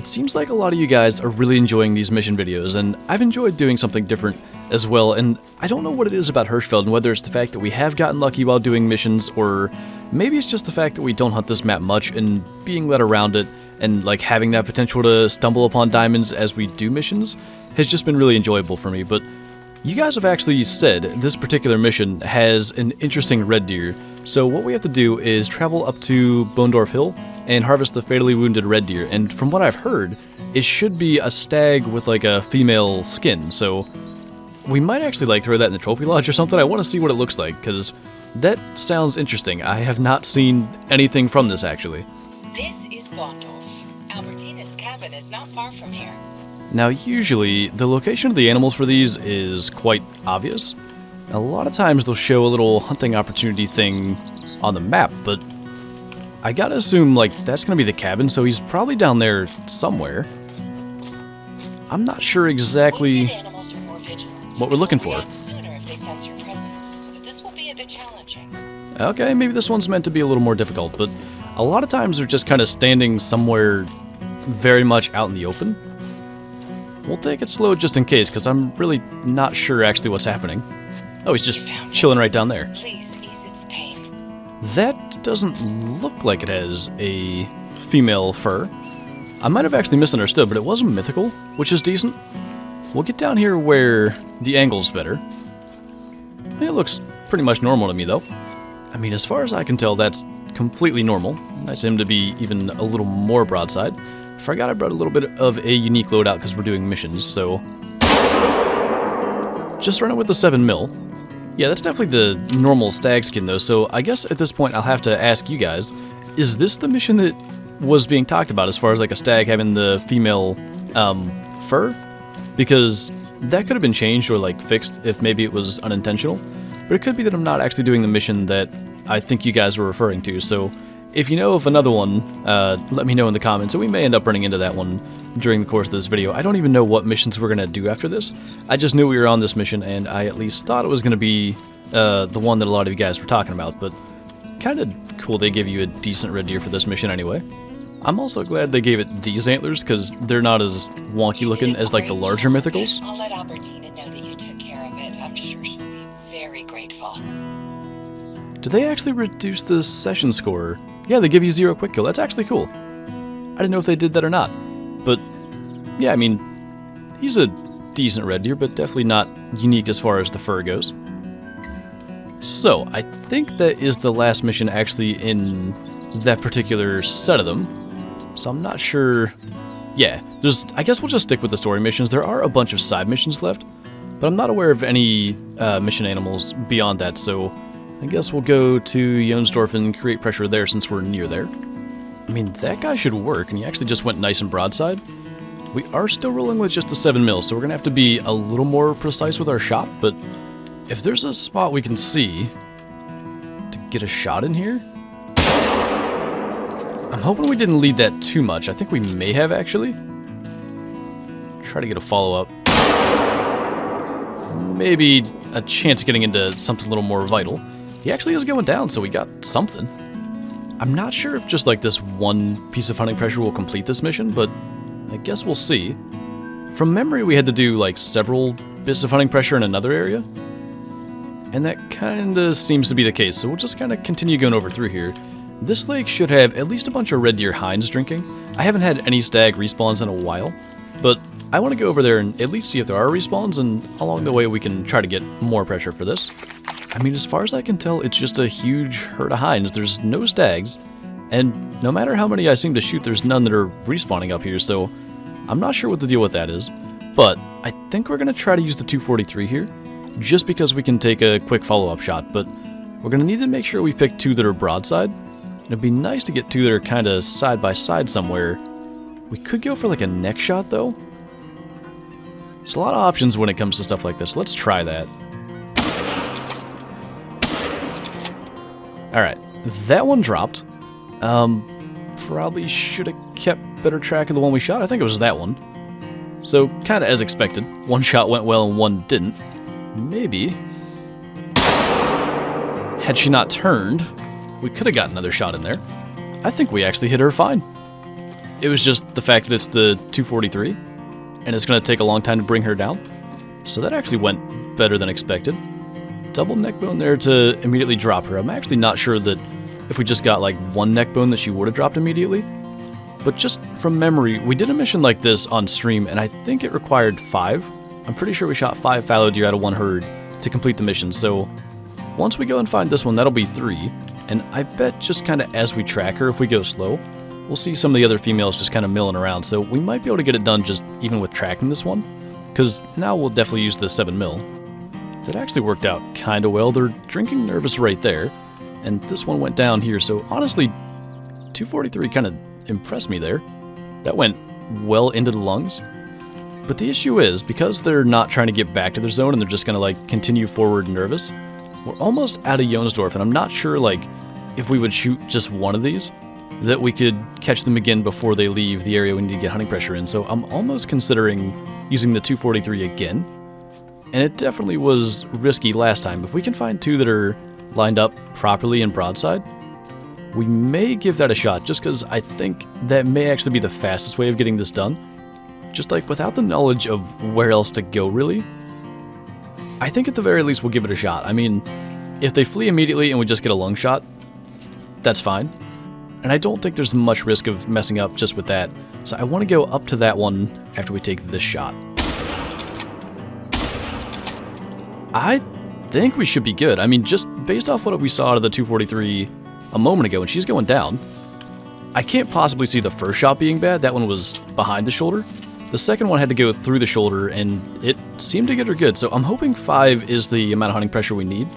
It seems like a lot of you guys are really enjoying these mission videos, and I've enjoyed doing something different as well, and I don't know what it is about Hirschfelden, whether it's the fact that we have gotten lucky while doing missions, or maybe it's just the fact that we don't hunt this map much, and being led around it, and like having that potential to stumble upon diamonds as we do missions, has just been really enjoyable for me. But you guys have actually said this particular mission has an interesting red deer, so what we have to do is travel up to Bohndorf Hill and harvest the fatally wounded red deer, and from what I've heard, it should be a stag with like a female skin, so we might actually like throw that in the trophy lodge or something. I want to see what it looks like, because that sounds interesting. I have not seen anything from this actually. This is Bohndorf. Albertina's cabin is not far from here. Now usually, the location of the animals for these is quite obvious. A lot of times they'll show a little hunting opportunity thing on the map, but I gotta assume, like, that's gonna be the cabin, so he's probably down there somewhere. I'm not sure exactly what we're looking for. Okay, maybe this one's meant to be a little more difficult, but a lot of times they're just kind of standing somewhere very much out in the open. We'll take it slow just in case, because I'm really not sure actually what's happening. Oh, he's just chilling right down there. Please ease its pain. That doesn't look like it has a female fur. I might have actually misunderstood, but it was a mythical, which is decent. We'll get down here where the angle's better. It looks pretty much normal to me, though. I mean, as far as I can tell, that's completely normal. Nice of him to be even a little more broadside. Forgot I brought a little bit of a unique loadout because we're doing missions, so just running with the 7mm. Yeah, that's definitely the normal stag skin, though, so I guess at this point I'll have to ask you guys, is this the mission that was being talked about as far as like a stag having the female fur? Because that could have been changed or like fixed if maybe it was unintentional, but it could be that I'm not actually doing the mission that I think you guys were referring to, so if you know of another one, let me know in the comments, and we may end up running into that one during the course of this video. I don't even know what missions we're going to do after this. I just knew we were on this mission, and I at least thought it was going to be the one that a lot of you guys were talking about, but kind of cool they gave you a decent red deer for this mission anyway. I'm also glad they gave it these antlers, because they're not as wonky looking as like the larger mythicals. I'll let Albertina know that you took care of it. I'm sure she'll be very grateful. Do they actually reduce the session score? Yeah, they give you 0 quick kill. That's actually cool. I didn't know if they did that or not. But, yeah, I mean, he's a decent red deer, but definitely not unique as far as the fur goes. So, I think that is the last mission actually in that particular set of them. So I'm not sure. Yeah, I guess we'll just stick with the story missions. There are a bunch of side missions left, but I'm not aware of any mission animals beyond that, so I guess we'll go to Jonsdorf and create pressure there since we're near there. I mean, that guy should work, and he actually just went nice and broadside. We are still rolling with just the 7mm, so we're going to have to be a little more precise with our shot, but if there's a spot we can see to get a shot in here, I'm hoping we didn't lead that too much. I think we may have, actually. Try to get a follow-up. Maybe a chance of getting into something a little more vital. He actually is going down, so we got something. I'm not sure if just like this one piece of hunting pressure will complete this mission, but I guess we'll see. From memory, we had to do like several bits of hunting pressure in another area, and that kind of seems to be the case, so we'll just kind of continue going over through here. This lake should have at least a bunch of red deer hinds drinking. I haven't had any stag respawns in a while, but I want to go over there and at least see if there are respawns, and along the way we can try to get more pressure for this. I mean, as far as I can tell, it's just a huge herd of hinds. There's no stags, and no matter how many I seem to shoot, there's none that are respawning up here, so I'm not sure what the deal with that is. But I think we're going to try to use the 243 here, just because we can take a quick follow-up shot, but we're going to need to make sure we pick 2 that are broadside. It'd be nice to get 2 that are kind of side by side somewhere. We could go for like a neck shot, though. There's a lot of options when it comes to stuff like this. Let's try that. Alright, that one dropped. Probably should have kept better track of the one we shot. I think it was that one. So, kind of as expected. One shot went well and one didn't. Maybe, had she not turned, we could have got another shot in there. I think we actually hit her fine. It was just the fact that it's the 243, and it's going to take a long time to bring her down. So that actually went better than expected. Double neck bone there to immediately drop her. I'm actually not sure that if we just got like one neck bone that she would have dropped immediately. But just from memory, we did a mission like this on stream, and I think it required 5. I'm pretty sure we shot 5 fallow deer out of one herd to complete the mission. So once we go and find this one, that'll be 3. And I bet just kind of as we track her, if we go slow, we'll see some of the other females just kind of milling around. So we might be able to get it done just even with tracking this one. Because now we'll definitely use the 7 mil. That actually worked out kind of well. They're drinking nervous right there. And this one went down here. So honestly, 243 kind of impressed me there. That went well into the lungs. But the issue is, because they're not trying to get back to their zone and they're just going to like continue forward nervous, we're almost out of Jonsdorf, and I'm not sure like if we would shoot just one of these, that we could catch them again before they leave the area we need to get hunting pressure in. So I'm almost considering using the 243 again. And it definitely was risky last time. If we can find 2 that are lined up properly in broadside, we may give that a shot, just because I think that may actually be the fastest way of getting this done. Just like without the knowledge of where else to go, really. I think at the very least we'll give it a shot. I mean, if they flee immediately and we just get a lung shot, that's fine. And I don't think there's much risk of messing up just with that. So I want to go up to that one after we take this shot. I think we should be good. I mean, just based off what we saw out of the 243 a moment ago, and she's going down, I can't possibly see the first shot being bad. That one was behind the shoulder. The second one had to go through the shoulder, and it seemed to get her good. So I'm hoping 5 is the amount of hunting pressure we need,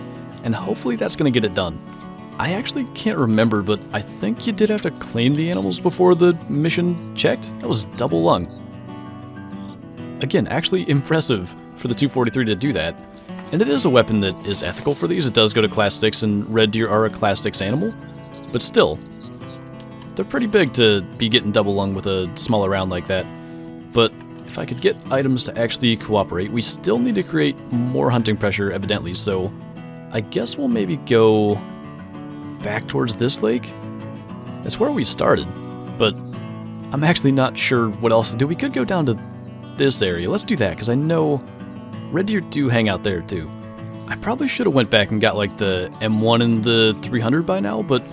and hopefully that's going to get it done. I actually can't remember, but I think you did have to claim the animals before the mission checked. That was double lung. Again, actually impressive for the 243 to do that. And it is a weapon that is ethical for these. It does go to class 6, and red deer are a class 6 animal. But still, they're pretty big to be getting double lung with a smaller round like that. But if I could get items to actually cooperate, we still need to create more hunting pressure, evidently. So I guess we'll maybe go back towards this lake. That's where we started, but I'm actually not sure what else to do. We could go down to this area. Let's do that, because I know red deer do hang out there too. I probably should have went back and got like the M1 and the 300 by now, but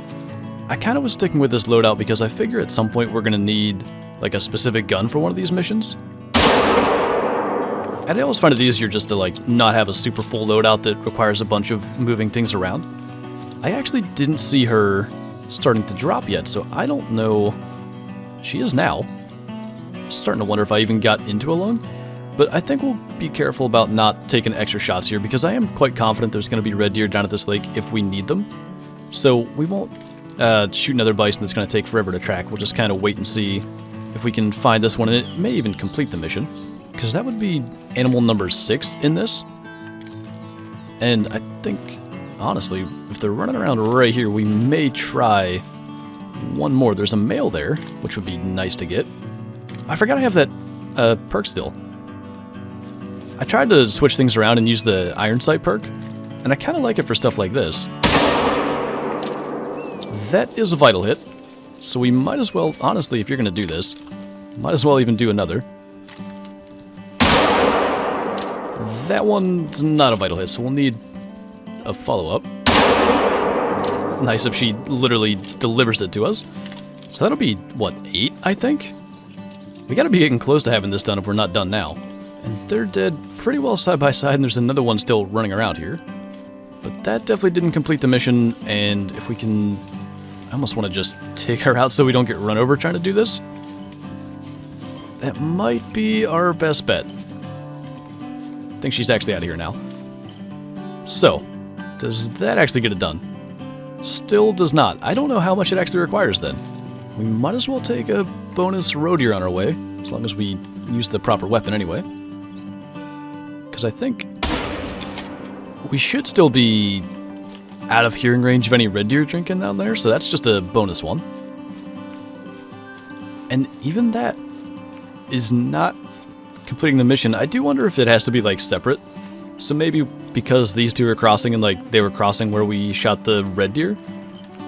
I kind of was sticking with this loadout because I figure at some point we're going to need like a specific gun for one of these missions. And I always find it easier just to like not have a super full loadout that requires a bunch of moving things around. I actually didn't see her starting to drop yet, so I don't know. She is now. Starting to wonder if I even got into a lung. But I think we'll be careful about not taking extra shots here, because I am quite confident there's going to be red deer down at this lake if we need them. So we won't shoot another bison that's going to take forever to track. We'll just kind of wait and see if we can find this one, and it may even complete the mission, because that would be animal number 6 in this. And I think, honestly, if they're running around right here, we may try one more. There's a male there, which would be nice to get. I forgot I have that perk still. I tried to switch things around and use the iron sight perk, and I kind of like it for stuff like this. That is a vital hit, so we might as well, honestly, if you're going to do this, might as well even do another. That one's not a vital hit, so we'll need a follow-up. Nice if she literally delivers it to us. So that'll be, what, 8, I think? We gotta be getting close to having this done if we're not done now. And they're dead pretty well side by side, and there's another one still running around here. But that definitely didn't complete the mission, and if we can... I almost want to just take her out so we don't get run over trying to do this. That might be our best bet. I think she's actually out of here now. So, does that actually get it done? Still does not. I don't know how much it actually requires then. We might as well take a bonus roe deer on our way, as long as we use the proper weapon anyway. Because I think we should still be out of hearing range of any red deer drinking down there, so that's just a bonus one. And even that is not completing the mission. I do wonder if it has to be like separate. So maybe because these two are crossing and like they were crossing where we shot the red deer,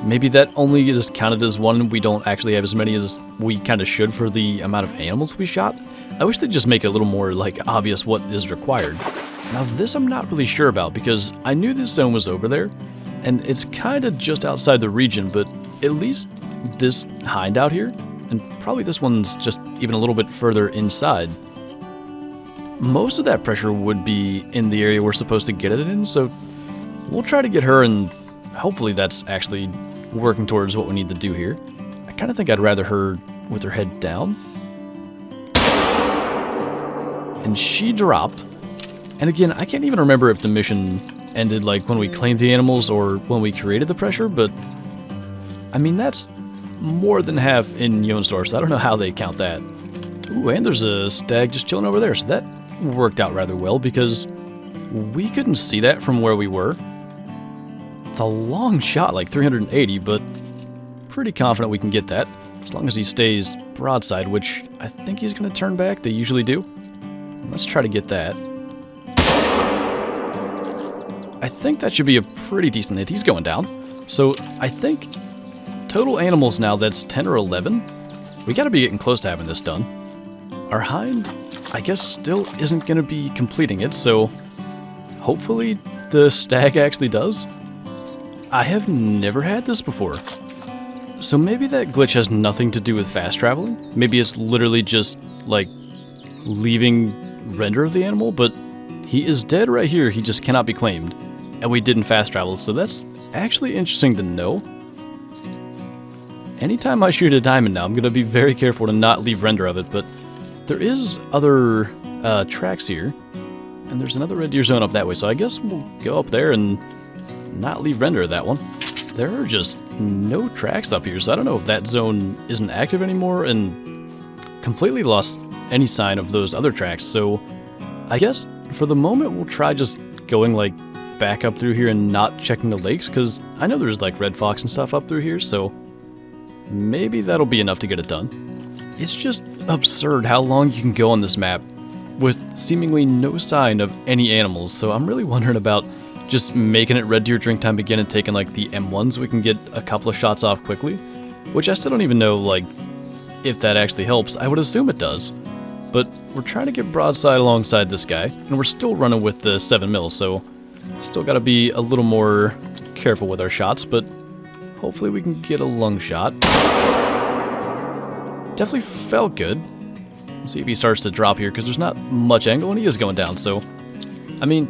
maybe that only is counted as one. We don't actually have as many as we kind of should for the amount of animals we shot. I wish they'd just make it a little more, like, obvious what is required. Now this I'm not really sure about, because I knew this zone was over there, and it's kind of just outside the region, but at least this hind out here, and probably this one's just even a little bit further inside, most of that pressure would be in the area we're supposed to get it in, so we'll try to get her, and hopefully that's actually working towards what we need to do here. I kind of think I'd rather her with her head down. And she dropped. And again, I can't even remember if the mission ended like when we claimed the animals or when we created the pressure, but I mean, that's more than half in Yonstar, so I don't know how they count that. Ooh, and there's a stag just chilling over there, so that worked out rather well because we couldn't see that from where we were. It's a long shot, like 380, but pretty confident we can get that, as long as he stays broadside, which I think he's going to turn back. They usually do. Let's try to get that. I think that should be a pretty decent hit. He's going down. So I think total animals now, that's 10 or 11. We got to be getting close to having this done. Our hind, I guess, still isn't going to be completing it, so hopefully the stag actually does. I have never had this before. So maybe that glitch has nothing to do with fast traveling. Maybe it's literally just, like, leaving render of the animal, but he is dead right here. He just cannot be claimed. And we didn't fast travel, so that's actually interesting to know. Anytime I shoot a diamond now, I'm going to be very careful to not leave render of it, but there is other tracks here, and there's another red deer zone up that way, so I guess we'll go up there and not leave render of that one. There are just no tracks up here, so I don't know if that zone isn't active anymore, and completely lost any sign of those other tracks, so I guess for the moment we'll try just going like back up through here and not checking the lakes, because I know there's like red fox and stuff up through here, so maybe that'll be enough to get it done. It's just absurd how long you can go on this map with seemingly no sign of any animals, so I'm really wondering about just making it red deer drink time again and taking like the M1s. We can get a couple of shots off quickly, which I still don't even know like if that actually helps. I would assume it does, but we're trying to get broadside alongside this guy, and we're still running with the 7mm, so still got to be a little more careful with our shots, but hopefully we can get a lung shot. Definitely felt good. Let's see if he starts to drop here, because there's not much angle, and he is going down, so I mean,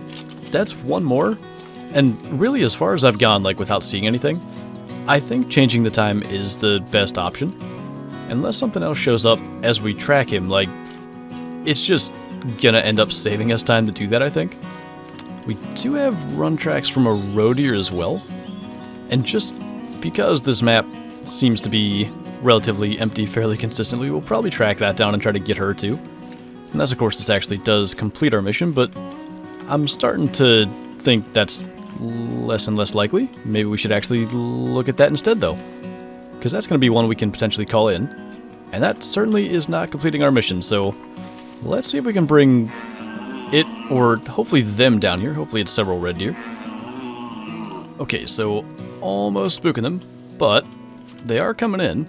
that's one more. And really, as far as I've gone, like without seeing anything, I think changing the time is the best option. Unless something else shows up as we track him, like, it's just gonna end up saving us time to do that, I think. We do have run tracks from a roe deer as well. And just because this map seems to be relatively empty fairly consistently, we'll probably track that down and try to get her too. Unless, of course, this actually does complete our mission, but I'm starting to think that's less and less likely. Maybe we should actually look at that instead, though, because that's going to be one we can potentially call in, and that certainly is not completing our mission, so let's see if we can bring it, or hopefully them, down here. Hopefully it's several red deer. Okay, so almost spooking them, but they are coming in.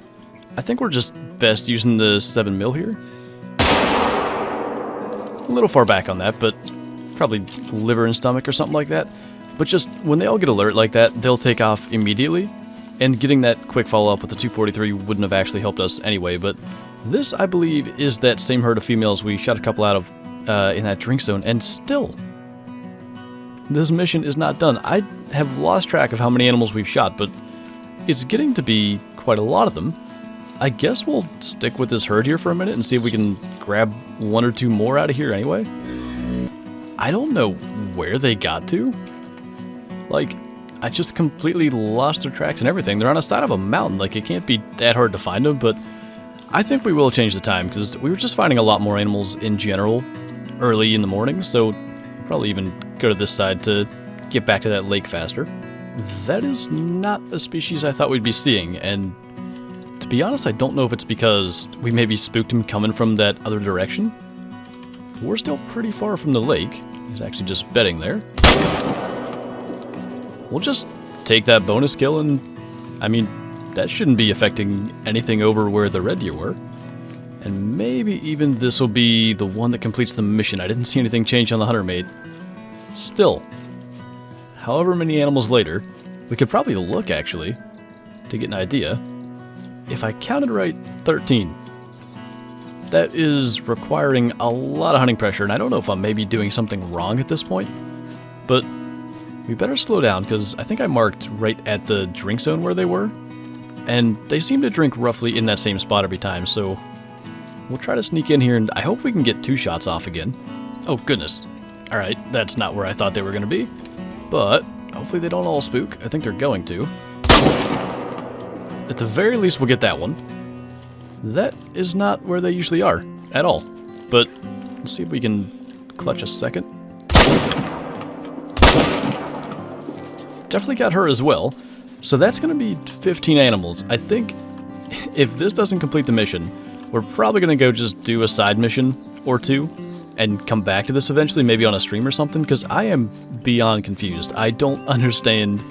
I think we're just best using the 7mm here. A little far back on that, but probably liver and stomach or something like that. But just when they all get alert like that, they'll take off immediately, and getting that quick follow-up with the 243 wouldn't have actually helped us anyway. But this, I believe, is that same herd of females we shot a couple out of in that drink zone, and still, this mission is not done. I have lost track of how many animals we've shot, but it's getting to be quite a lot of them. I guess we'll stick with this herd here for a minute and see if we can grab one or two more out of here anyway. I don't know where they got to. Like, I just completely lost their tracks and everything. They're on the side of a mountain. Like, it can't be that hard to find them, but I think we will change the time, because we were just finding a lot more animals in general early in the morning, so we'll probably even go to this side to get back to that lake faster. That is not a species I thought we'd be seeing, and to be honest, I don't know if it's because we maybe spooked him coming from that other direction. We're still pretty far from the lake. He's actually just bedding there. We'll just take that bonus kill and I mean, that shouldn't be affecting anything over where the red deer were. And maybe even this will be the one that completes the mission. I didn't see anything change on the hunter mate. Still, however many animals later, we could probably look, actually, to get an idea. If I counted right, 13. That is requiring a lot of hunting pressure, and I don't know if I'm maybe doing something wrong at this point, but we better slow down, because I think I marked right at the drink zone where they were, and they seem to drink roughly in that same spot every time, so we'll try to sneak in here, and I hope we can get 2 shots off again. Oh, goodness. Alright, that's not where I thought they were going to be, but hopefully they don't all spook. I think they're going to. At the very least, we'll get that one. That is not where they usually are, at all. But let's see if we can clutch a second. Definitely got her as well. So that's going to be 15 animals. I think if this doesn't complete the mission, we're probably going to go just do a side mission or 2 and come back to this eventually, maybe on a stream or something, because I am beyond confused. I don't understand.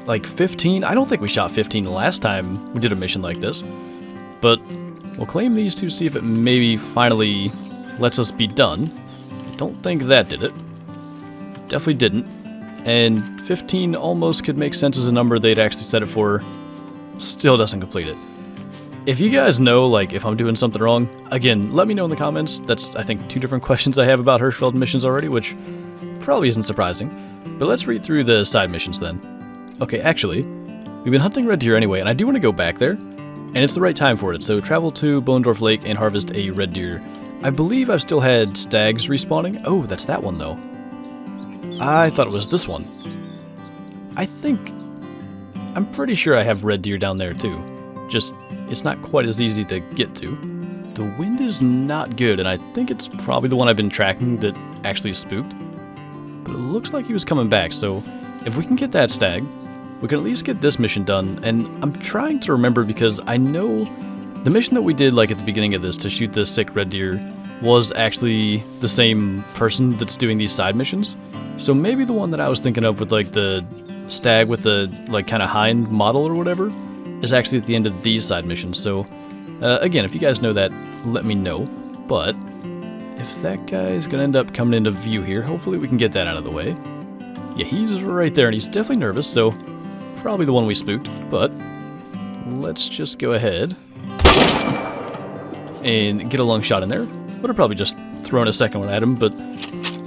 Like 15? I don't think we shot 15 the last time we did a mission like this. But we'll claim these 2, see if it maybe finally lets us be done. I don't think that did it. Definitely didn't. And 15 almost could make sense as a number they'd actually set it for. Still doesn't complete it. If you guys know, like, if I'm doing something wrong, again, let me know in the comments. That's, I think, 2 different questions I have about Hirschfelden missions already, which probably isn't surprising. But let's read through the side missions then. Okay, actually, we've been hunting red deer anyway, and I do want to go back there, and it's the right time for it, so travel to Bonendorf Lake and harvest a red deer. I believe I've still had stags respawning. Oh, that's that one, though. I thought it was this one. I'm pretty sure I have red deer down there, too. Just, it's not quite as easy to get to. The wind is not good, and I think it's probably the one I've been tracking that actually spooked. But it looks like he was coming back, so if we can get that stag, we can at least get this mission done. And I'm trying to remember, because I know the mission that we did like at the beginning of this to shoot the sick red deer was actually the same person that's doing these side missions. So maybe the one that I was thinking of with like the stag with the like kind of hind model or whatever is actually at the end of these side missions. So again, if you guys know that, let me know. But if that guy's gonna end up coming into view here, hopefully we can get that out of the way. Yeah, he's right there, and he's definitely nervous, so probably the one we spooked, but let's just go ahead and get a long shot in there. Would have probably just thrown a second one at him, but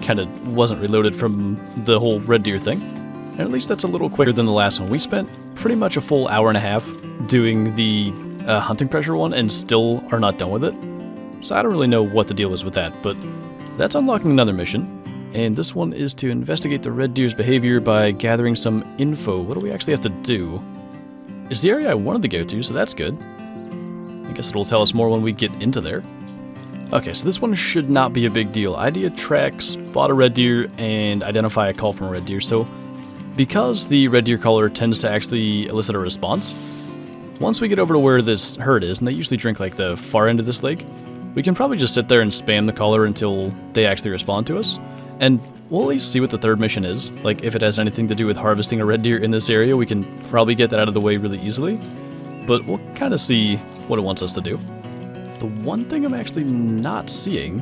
kind of wasn't reloaded from the whole red deer thing. And at least that's a little quicker than the last one. We spent pretty much a full hour and a half doing the hunting pressure one and still are not done with it. So I don't really know what the deal is with that, but that's unlocking another mission. And this one is to investigate the red deer's behavior by gathering some info. What do we actually have to do? It's the area I wanted to go to, so that's good. I guess it'll tell us more when we get into there. Okay, so this one should not be a big deal. Idea track, spot a red deer, and identify a call from a red deer. So because the red deer caller tends to actually elicit a response, once we get over to where this herd is, and they usually drink like the far end of this lake, we can probably just sit there and spam the caller until they actually respond to us. And we'll at least see what the third mission is. Like, if it has anything to do with harvesting a red deer in this area, we can probably get that out of the way really easily. But we'll kind of see what it wants us to do. The one thing I'm actually not seeing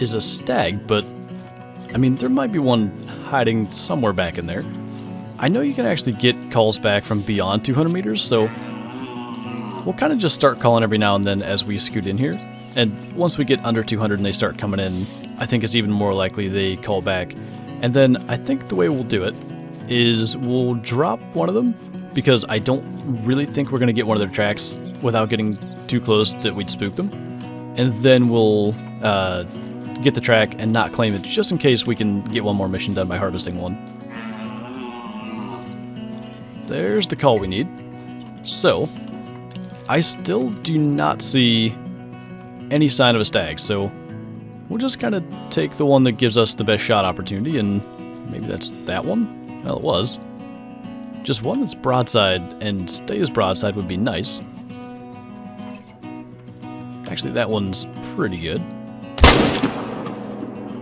is a stag, but I mean, there might be one hiding somewhere back in there. I know you can actually get calls back from beyond 200 meters, so we'll kind of just start calling every now and then as we scoot in here. And once we get under 200 and they start coming in, I think it's even more likely they call back. And then I think the way we'll do it is we'll drop one of them, because I don't really think we're going to get one of their tracks without getting too close that we'd spook them. And then we'll get the track and not claim it, just in case we can get one more mission done by harvesting one. There's the call we need. So, I still do not see any sign of a stag, so we'll just kind of take the one that gives us the best shot opportunity, and maybe that's that one? Well, it was. Just one that's broadside and stays broadside would be nice. Actually, that one's pretty good.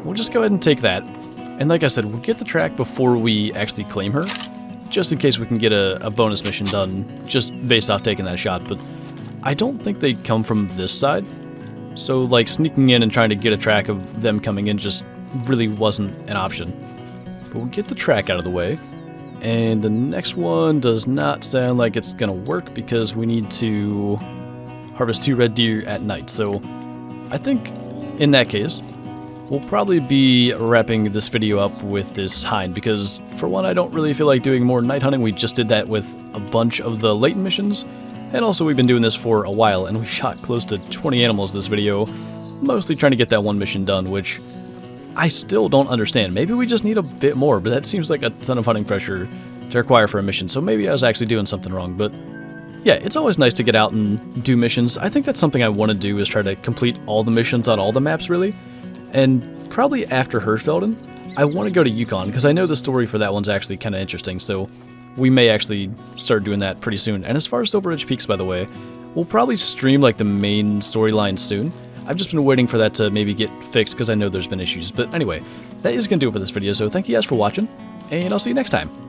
We'll just go ahead and take that. And like I said, we'll get the track before we actually claim her, just in case we can get a bonus mission done just based off taking that shot, but I don't think they come from this side. So, like, sneaking in and trying to get a track of them coming in just really wasn't an option. But we'll get the track out of the way. And the next one does not sound like it's going to work because we need to harvest 2 red deer at night. So, I think in that case, we'll probably be wrapping this video up with this hind because, for one, I don't really feel like doing more night hunting. We just did that with a bunch of the latent missions. And also, we've been doing this for a while, and we shot close to 20 animals this video, mostly trying to get that one mission done, which I still don't understand. Maybe we just need a bit more, but that seems like a ton of hunting pressure to require for a mission, so maybe I was actually doing something wrong. But yeah, it's always nice to get out and do missions. I think that's something I want to do, is try to complete all the missions on all the maps, really. And probably after Hirschfelden, I want to go to Yukon, because I know the story for that one's actually kind of interesting, so we may actually start doing that pretty soon. And as far as Silver Ridge Peaks, by the way, we'll probably stream like the main storyline soon. I've just been waiting for that to maybe get fixed because I know there's been issues. But anyway, that is going to do it for this video, so thank you guys for watching, and I'll see you next time.